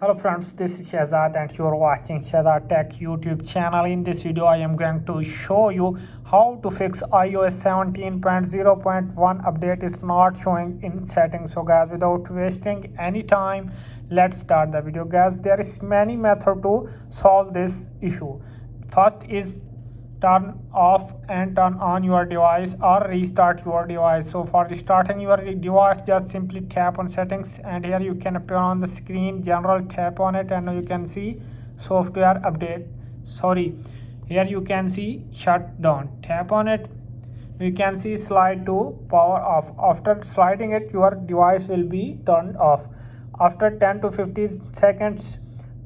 Hello friends, this is Shazad and you are watching Shazad Tech YouTube channel. In this video, I am going to show you how to fix iOS 17.0.1 update is not showing in settings. So guys, without wasting any time, let's start the video. Guys, there is many method to solve this issue. First is turn off and turn on your device or restart your device. So for restarting your device, just simply tap on settings, and here you can appear on the screen general, tap on it and you can see software update. Here you can see shutdown, tap on it. You can see slide to power off. After sliding it, your device will be turned off. After 10 to 15 seconds,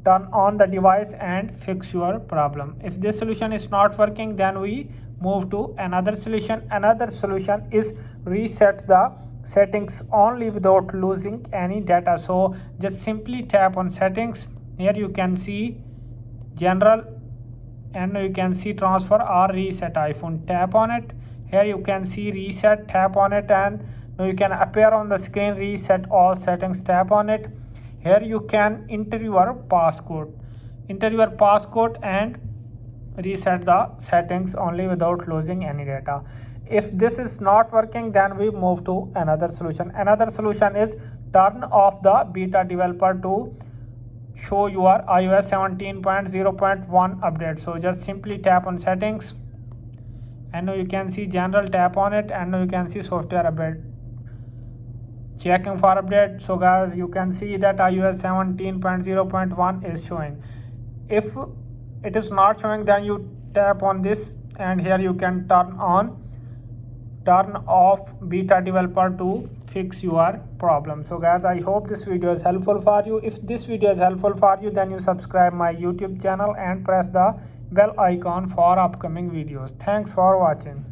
turn on the device and fix your problem. If this solution is not working, then we move to another solution. Another solution is reset the settings only without losing any data. So just simply tap on settings. Here you can see general and you can see transfer or reset iPhone, tap on it. Here you can see reset, tap on it, and now you can appear on the screen reset all settings, tap on it. Here you can enter your passcode and reset the settings only without losing any data. If this is not working, then we move to another solution. Another solution is turn off the beta developer to show your iOS 17.0.1 update. So just simply tap on settings and now you can see general, tap on it, and now you can see software update, checking for update. So guys, you can see that iOS 17.0.1 is showing. If it is not showing, then you tap on this and here you can turn off beta developer to fix your problem. So guys, I hope this video is helpful for you. If this video is helpful for you, then you subscribe my YouTube channel and press the bell icon for upcoming videos. Thanks for watching.